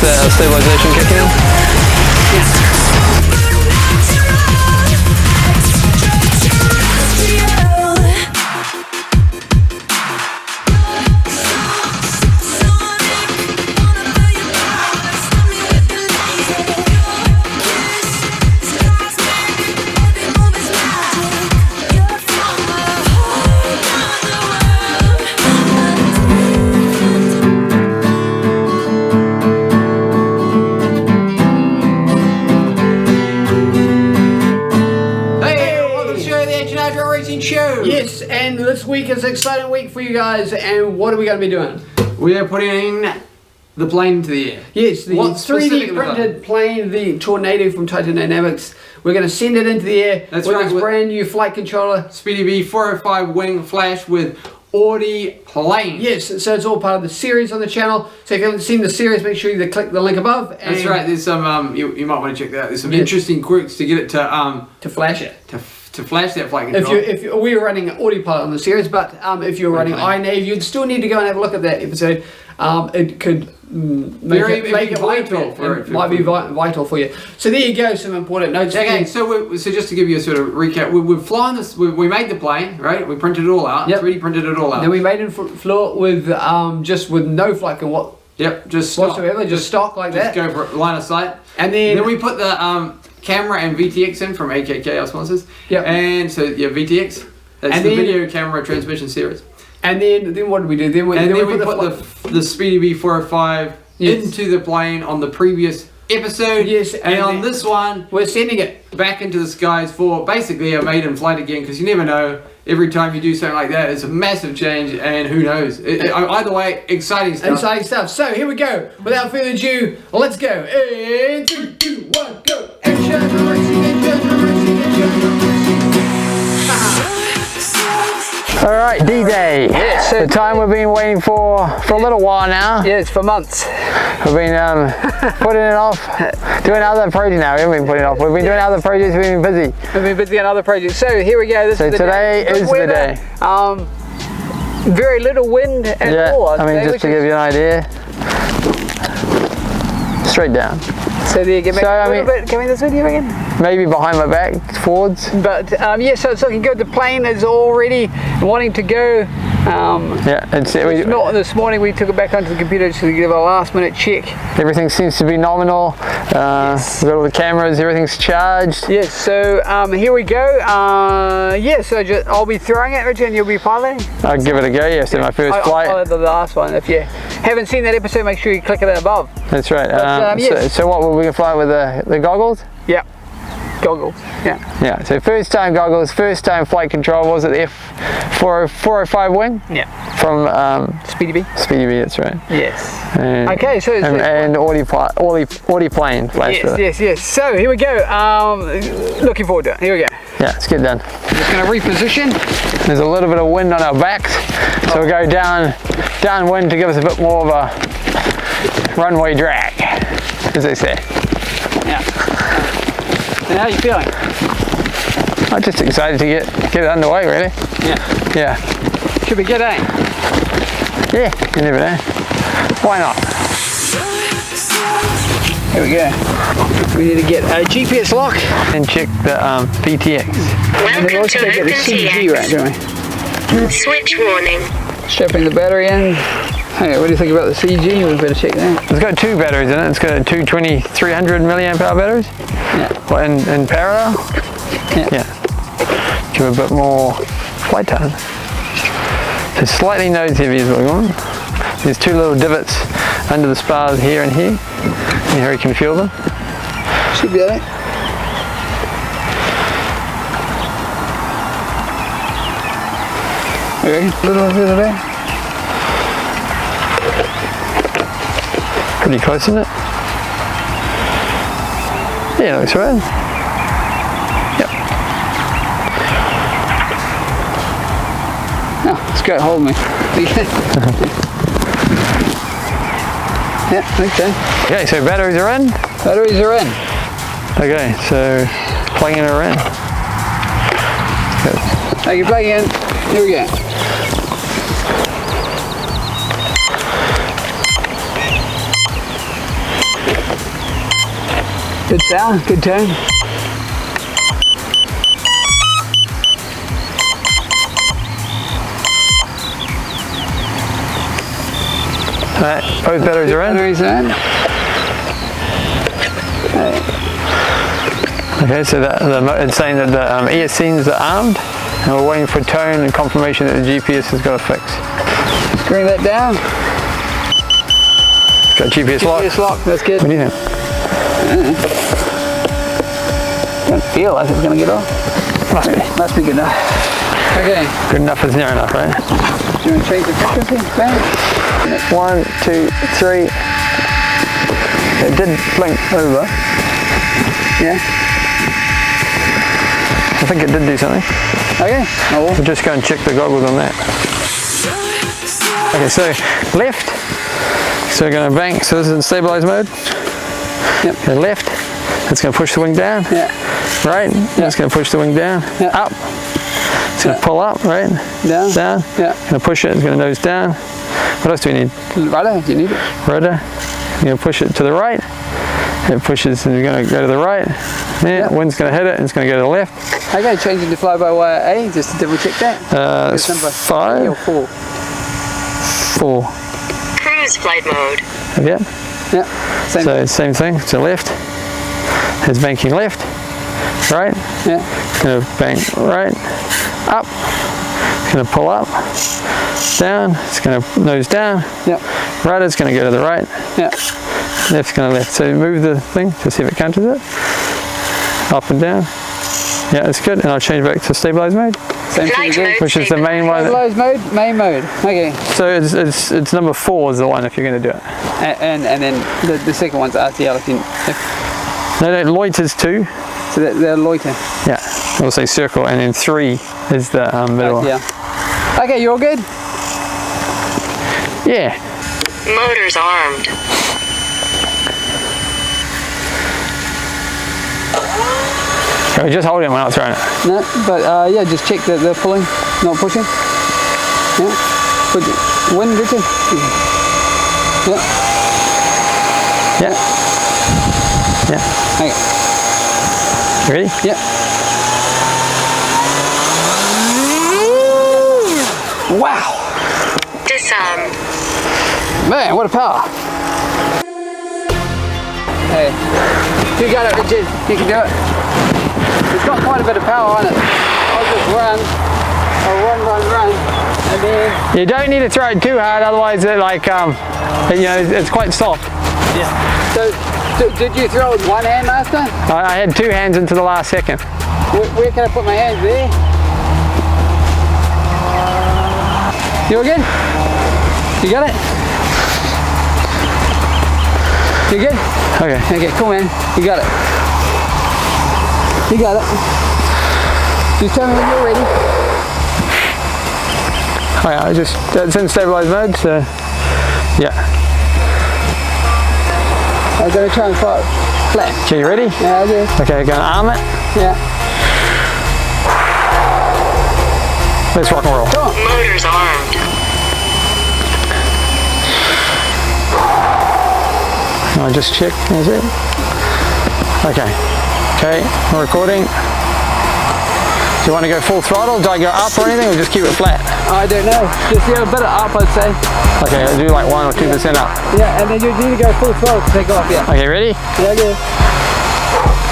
the stabilization kicking in? Yes, and this week is an exciting week for you guys, and what are we going to be doing? We are putting the plane into the air. Yes, the 3D printed plane, the Tornado from Titan Dynamics. We're going to send it into the air with this brand new flight controller. SpeedyBee 405 wing flash with Audi plane. Yes, so it's all part of the series on the channel. So if you haven't seen the series, make sure you click the link above. And that's right. There's some you might want to check that out. There's some interesting quirks to get it to flash it. To flash that flight controller. If we were running Autopilot on the series, but if you're running iNav, you'd still need to go and have a look at that episode. It could make it vital. It might be vital for you. So there you go, some important notes. Okay, so just to give you a sort of recap, we've flown this. We made the plane, right? We printed it all out. 3D printed it all out. Then we made it flew it with just with no flight control. Just whatsoever, just stock like that. Just go for line of sight. And then we put the camera and VTX in from AKK, our sponsors. Yep. And so VTX. That's the video camera transmission series. And then what did we do? Then we put the SpeedyBee 405 into the plane on the previous episode. Yes. And on this one, we're sending it back into the skies for basically a maiden flight again, because you never know. Every time you do something like that, it's a massive change, and who knows? Either way, exciting stuff. Exciting stuff. So here we go. Without further ado, let's go. And 3, 2, 1, go. Alright, D-Day. Yes. The time we've been waiting for a little while now. Yes, for months. We've been putting it off, doing other projects now. We haven't been putting it off. We've been doing other projects, we've been busy. We've been busy on other projects. So here we go. So today is the day. Very little wind at all. I mean, just to give you an idea. Straight down. So there you go. A little bit. Can we this video again? Maybe behind my back, forwards. But yeah, so it's looking good. The plane is already wanting to go. Not this morning. We took it back onto the computer to give a last-minute check. Everything seems to be nominal. We've got all the cameras. Everything's charged. Yes. So here we go. So I'll be throwing it, Richard, and you'll be piloting. I'll give it a go. Yes, in my first flight. I'll the last one. If you haven't seen that episode, make sure you click it above. That's right. So what will we fly with the goggles? Yeah. Goggles, yeah. So first time goggles, first time flight control. Was it the F405 wing? Yeah. From SpeedyBee. SpeedyBee, that's right. Yes. And, okay, so and Audi plane flash. Yes. So here we go. Looking forward to it. Here we go. Yeah, let's get done. Just going to reposition. There's a little bit of wind on our backs, so we'll go downwind to give us a bit more of a runway drag, as they say. Yeah. And how are you feeling? I'm just excited to get it underway, really. Yeah. Should be good, eh? Yeah, you never know. Why not? Here we go. We need to get a GPS lock. And check the VTX. And then also get the CG right, don't we? Switch warning. Strapping the battery in. Hey, what do you think about the CG? We better check that. It's got two batteries in it. It's got two 300 milliamp hour batteries. Yeah. Well, in parallel. Yeah. Give it a bit more flight time. So slightly nose heavy is what we want. There's two little divots under the spars here and here. And here you can feel them. Should be alright. Okay, a little further back. Pretty close, isn't it? Yeah, looks right. Yep. No, it's great, hold me. Yeah, okay. Okay, so batteries are in. Batteries are in. Okay, so plugging her in. Good. Okay, plug in. Here we go. Good sound, good tone. Alright, both batteries are in. Batteries in. Okay, so it's saying that the ESCs are armed, and we're waiting for tone and confirmation that the GPS has got a fix. Bring that down. Got GPS lock. GPS lock, that's good. What do you think? Don't feel like it's going to get off. Must be good enough. Okay. Good enough is near enough, right? Do you want to change the frequency? Bang. 1, 2, 3. It did blink over. Yeah. I think it did do something. Okay. Oh. We'll just go and check the goggles on that. Okay, so left. So we're going to bank. So this is in stabilize mode. Yep. Okay, left. It's going to push the wing down. Yeah. Right. Yeah. It's going to push the wing down. Yeah. Up. It's going to pull up. Right. Down. Down. Yeah. Going to push it. It's going to nose down. What else do we need? Rudder, do you need it? Rudder. You're going to push it to the right. It pushes and you're going to go to the right. Yeah. Wind's going to hit it and it's going to go to the left. Okay, changing to fly-by-wire A, just to double check that. It's number 5 or 4? 4. Cruise flight mode. Yeah. Yeah. Same. So it's same thing. So left. It's banking left. Right. Yeah. It's going to bank right. Up. It's going to pull up. Down. It's going to nose down. Yeah. Right. It's going to go to the right. Yeah. Left's going to left. So move the thing to see if it counters it. Up and down. Yeah, it's good. And I'll change back to stabilize mode. Same thing again. Which is the main one. Stabilize mode, main mode. Okay. So it's number 4 is the one if you're going to do it. And then the second one's RTL if you. No, loiter's 2. So they're loiter. Yeah. We'll say circle, and then 3 is the middle one. Yeah. Okay, you all good? Yeah. Motors armed. Okay, just hold it when I'm throwing it. No, but yeah, just check that they're pulling, not pushing. Yeah. Put the wind, Richard. Yeah. Yeah. Yeah. Okay. Ready? Yeah. Wow. Disarm. Man, what a power. Hey, you got it, Richard. You can do it. It's got quite a bit of power on it. I'll just run. I'll run, and then. You don't need to throw it too hard, otherwise it it's quite soft. Yeah. So, did you throw it with one hand last time? I had 2 hands into the last second. Where can I put my hands? There. You all good? You got it? You good? Okay. Okay, cool, man. You got it. You got it. Just tell me when you're ready. Oh yeah, it's in stabilized mode, so yeah. I'm going to try and fly it flat. Okay, you ready? Yeah, I do. Okay, gonna arm it. Yeah. Let's rock and roll. Motors armed. I'll just check, is it? Okay. Okay, we're recording. Do you want to go full throttle? Do I go up or anything, or just keep it flat? I don't know. Just a bit of up, I'd say. Okay, I'll do like 1 or 2% up. Yeah, and then you need to go full throttle to take off, yeah. Okay, ready? Yeah, good.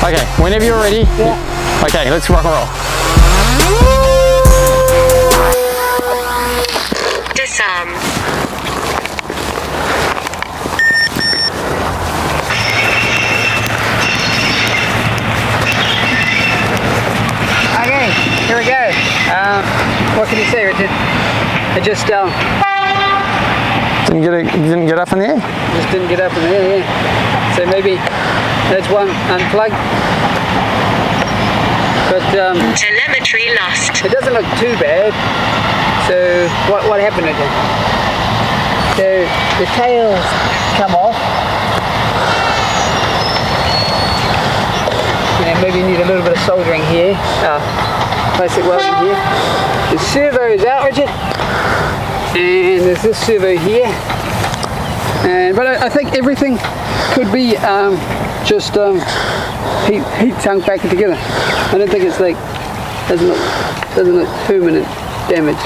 Okay, whenever you're ready. Yeah. Okay, let's rock and roll. Disarm. Okay, here we go. What can you say, Richard? It just Didn't get up in the air? just didn't get up in the air, yeah. So maybe that's one unplugged. But Telemetry lost. it doesn't look too bad. So what happened with it? So the tails come off. And maybe you need a little bit of soldering here. Plastic welding here. The servo is out, Richard. And there's this servo here. But I think everything could be just heat sunk back together. I don't think it's like doesn't look permanent damage.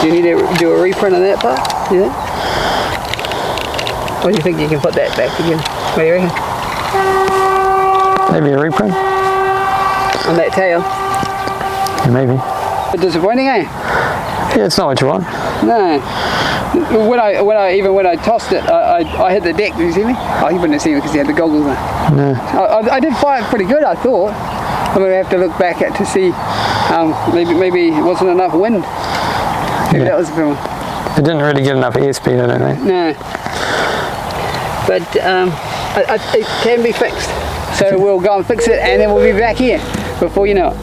Do you need to do a reprint on that part? Yeah. Or do you think you can put that back again? What do you reckon? Maybe a reprint? On that tail? Yeah, maybe. But disappointing, eh? Yeah, it's not what you want. No. When I tossed it, I hit the deck. Did you see me? Oh, you wouldn't have seen me because he had the goggles on. No. I did fire it pretty good, I thought. I'm going to have to look back at to see. Maybe it wasn't enough wind. Maybe that was the problem. It didn't really get enough airspeed, I don't think. No. But it can be fixed. So we'll go and fix it, and then we'll be back here before you know it.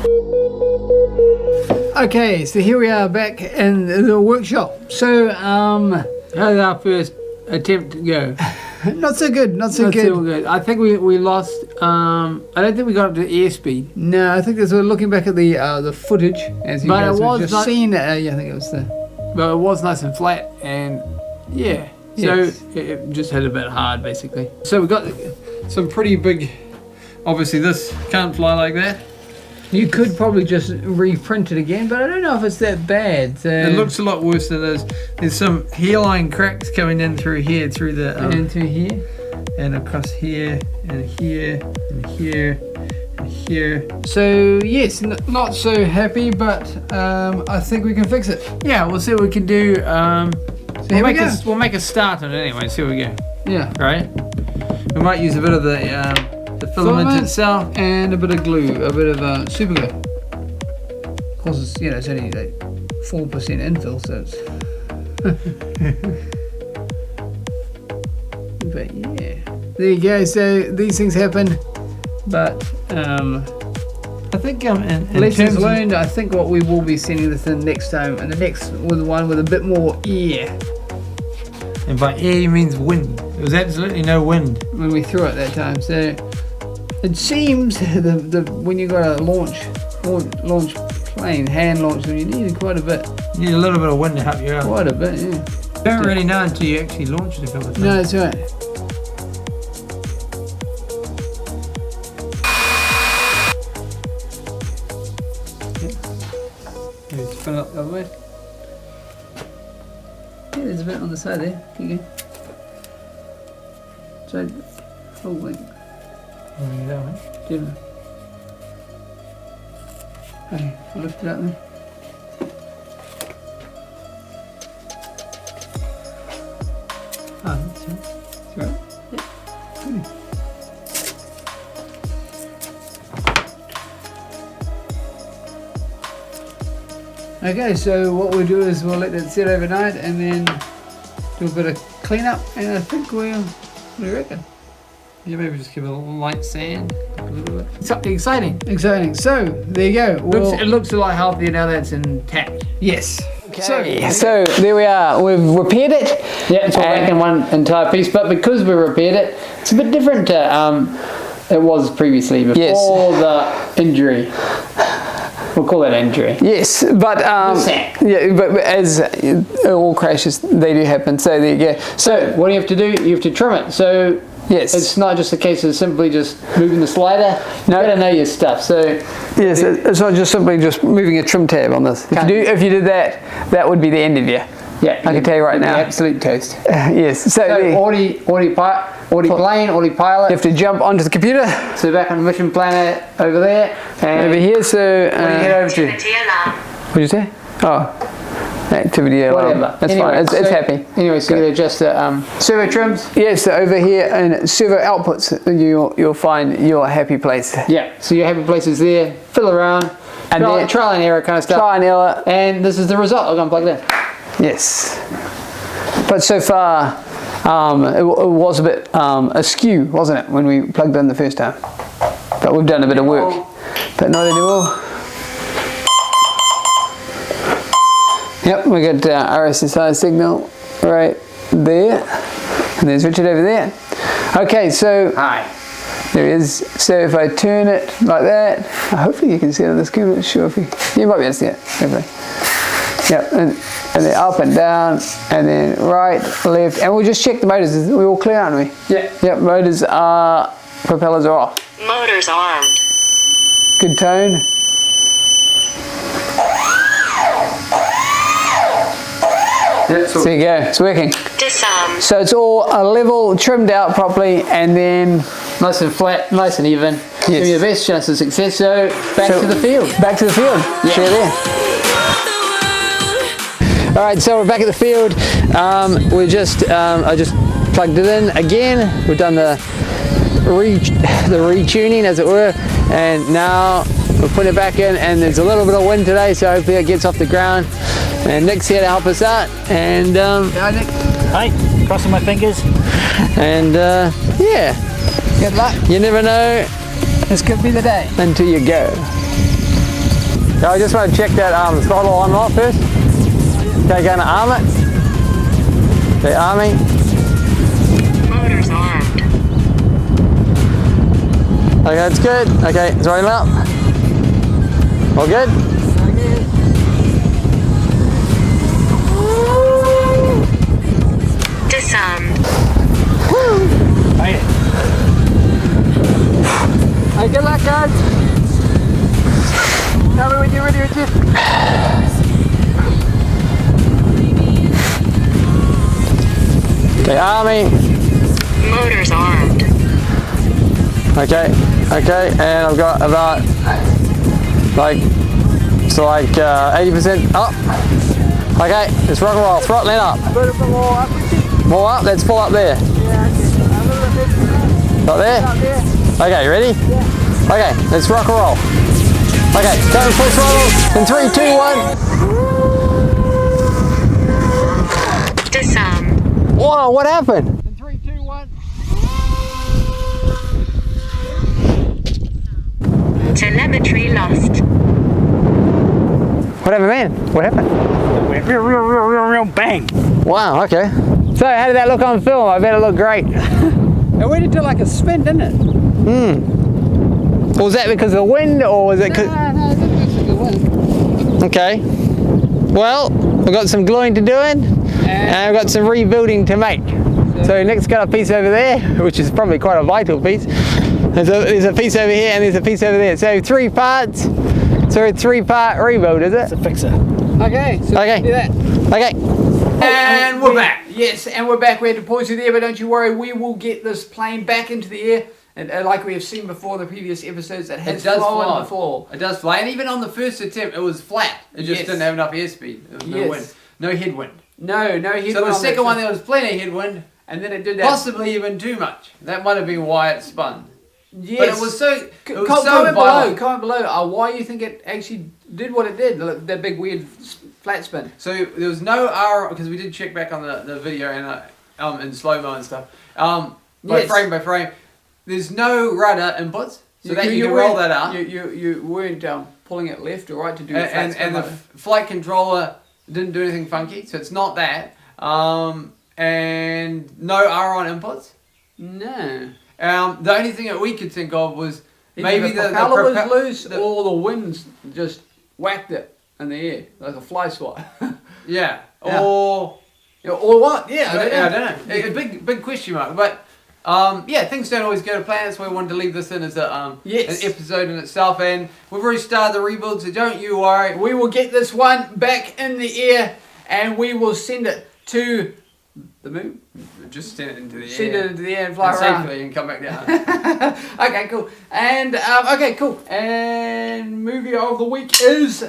Okay, so here we are back in the workshop. So, How's our first attempt to go? not so good, not so good. I think we lost, I don't think we got up to airspeed. No, I think as we're looking back at the footage, as you guys have just seen, yeah, I think it was but it was nice and flat, and yeah, Yes. so it just hit a bit hard, basically. So we got some pretty big, obviously this can't fly like that. You could probably just reprint it again, but I don't know if it's that bad. So It looks a lot worse than it is. There's some hairline cracks coming in through here, through the into here. and across here and here and here and here. So yes, not so happy, but I think we can fix it. Yeah, we'll see what we can do. Here we go. We'll make a start on it anyway. See what we go. Yeah. Right. We might use a bit of the filament itself. And a bit of glue, a bit of super glue. Of course, it's only like 4% infill, so it's. But yeah, there you go. So these things happen, but I think in lessons learned. I think what we will be sending this in next time, and the next with one with a bit more air. And by air means wind. There was absolutely no wind when we threw it that time. So it seems when you got a launch plane, hand launch, you need quite a bit. You need a little bit of wind to help you out. Quite a bit, yeah. You don't really know until you actually launch it a couple of times. No, that's right. Maybe spin it up the other way. Yeah, there's a bit on the side there. Here you go. So, full length. Different. Okay, I'll lift it up then. Oh, that's it. That's right. Yeah. Okay, so what we'll do is we'll let that sit overnight and then do a bit of cleanup, and I think what do you reckon? Yeah, maybe just give it a little light sand. A little bit. Something exciting. Exciting. So there you go. It looks a lot healthier now that it's intact. Yes. Okay. So there we are. We've repaired it. Yeah, it's all back in one entire piece, but because we repaired it, it's a bit different to it was previously before the injury. We'll call that injury. Yes, but but as all crashes, they do happen. So there you go. So what do you have to do? You have to trim it. So yes, it's not just a case of simply just moving the slider. No. You gotta know your stuff. So yes, it's not just simply just moving a trim tab on this. If you did that, that would be the end of you. Yeah, I can tell you right now. Absolute toast. Yes. So Audi plane, Audi pilot. you have to jump onto the computer. So back on the mission planet over there. And Over here. So what do you head over to? Activity alarm. what did you say? Oh, activity alarm. Whatever. That's Anyway, fine. It's happy. Anyway, so you adjust the servo trims. Yes. So over here in servo outputs, you'll find your happy place. Yeah. So your happy place is there. Fiddle around. And then trial and error kind of stuff. Try and error. And this is the result. I'll go and plug it in. Yes. But so far, it was a bit askew, wasn't it, when we plugged in the first time? But we've done a bit of work. But not anymore. Yep, we got RSSI signal right there. And there's Richard over there. Okay, so Hi. there is. So if I turn it like that, hopefully you can see it on the screen. I'm not sure if you might be able to see it. Hopefully. Yep, and then up and down, and then right, left, and we'll just check the motors. We're all clear, aren't we? Yeah. Yep, motors are, propellers are off. Motors armed. Good tone. Yeah, so There you go, it's working. Disarm. So it's all level, trimmed out properly, and then Nice and flat, nice and even. Give you the best chance of success. So back to the field. Back to the field. Yeah. See you there. All right, so we're back at the field. I just plugged it in again. We've done the retuning, as it were, and now we're putting it back in. And there's a little bit of wind today, so hopefully it gets off the ground. And Nick's here to help us out. And Yeah, Nick. Hi, crossing my fingers. and yeah, Good luck. you never know This could be the day. until you go. So I just want to check that throttle on and off first. Okay, going to arm it. Okay, arming. Motors armed. Okay, that's good. Okay, throttle up. All good? Disarmed. Hey, Hey, good luck, guys. Tell me when you're ready, Richard. Okay, arming. Motors armed. Okay, and I've got about 80% up. Okay, let's rock and roll, throttling up. More up, let's pull up there. Up there? Okay, you ready? Okay, let's rock and roll. Okay, go full throttle in 3, 2, 1. Disarm. Whoa, what happened? In 3, 2, 1. Telemetry lost. What happened, man? What happened? went real, bang. Wow, okay. So how did that look on film? I bet it looked great. It went into like a spin, didn't it? Was that because of the wind, or was it because... No, it didn't actually go in. Okay. Well, we've got some gluing to do and we've got some rebuilding to make. So Nick's got a piece over there, which is probably quite a vital piece. There's a piece over here and there's a piece over there. So 3 parts. So a 3-part rebuild, is it? It's a fixer. Okay, so Okay. do that. Okay. and we're back. Yes, and we're back. We had to pause you there, but don't you worry, we will get this plane back into the air. And like we have seen before in the previous episodes, it has flown before. It does fly, and even on the first attempt, it was flat. It just Yes. didn't have enough airspeed. There was no Yes. wind, no headwind. No headwind. So the on second that. one, there was plenty of headwind, And then it did that. possibly even too much. That might have been why it spun. Yes. But it was so. It was so comment below. violent. Comment below. Why you think it actually did what it did? That big weird flat spin. So there was no R, because we did check back on the video and in slow mo and stuff. Yes. Frame by frame. There's no rudder inputs, so that you can roll that out. You weren't pulling it left or right to do And the flight controller didn't do anything funky, so it's not that. And no R on inputs. No. The only thing that we could think of was Either maybe the propeller was loose or the winds just whacked it in the air like a fly swat. Yeah. Yeah. Or what? Yeah, I don't know. A big question mark. But yeah, things don't always go to plan. That's why we wanted to leave this in as an episode in itself. And we've already started the rebuild, so don't you worry. We will get this one back in the air and we will send it to the moon. Just send it into the Send air. it into the air and fly And around. safely and come back down. Okay, cool. And okay, cool. And movie of the week is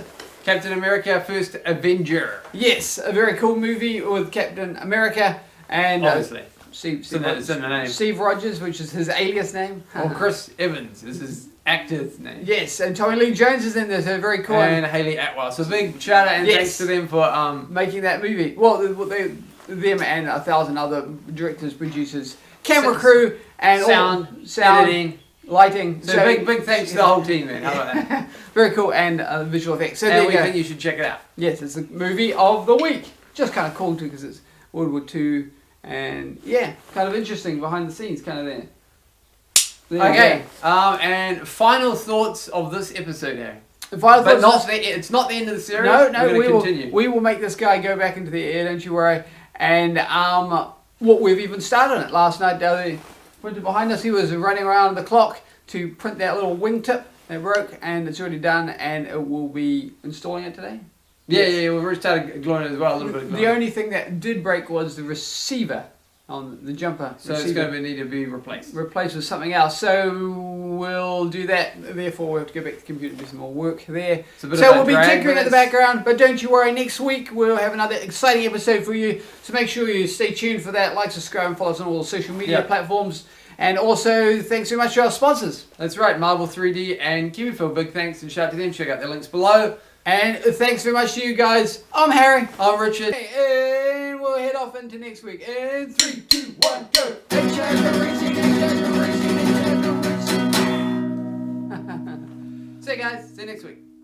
Captain America: First Avenger. yes, a very cool movie with Captain America and Obviously. Steve It's in the name. Steve Rogers, which is his alias name. Or Chris Evans is his actor's name. Yes, and Tommy Lee Jones is in there, so very cool. And Hayley Atwell. So big shout out and Yes. thanks to them for Making that movie. Well, them and 1,000 other directors, producers, camera crew, and sound, sound, editing. lighting. So big thanks to the whole team, man. How about that? Very cool, and visual effects. So there And you we go. think you should check it out. Yes, it's the movie of the week. Just kind of cool too, because it's World War II, and yeah, kind of interesting behind the scenes, kind of there. Okay, and final thoughts of this episode, Harry. The final But thoughts. it's not the end of the series. No, we will make this guy go back into the air, don't you worry. And what we've even started it last night. The printer behind us, he was running around the clock to print that little wingtip that broke, and it's already done, and it will be installing it today. Yeah, we've already started gluing it as well, a little bit of gluing. The only thing that did break was the receiver on the jumper. So it's going to need to be replaced. Replaced with something else. So we'll do that. Therefore, we'll have to go back to the computer and do some more work there. So we'll be tinkering in the background, but don't you worry. Next week we'll have another exciting episode for you. So make sure you stay tuned for that. Like, subscribe, and follow us on all the social media platforms. And also, thanks very much to our sponsors. That's right, Marble 3D and KiwiFill. Big thanks and shout out to them. Check out their links below. And thanks very much to you guys. I'm Harry. I'm Richard. And we'll head off into next week. In 3, 2, 1, go. See you guys. See you next week.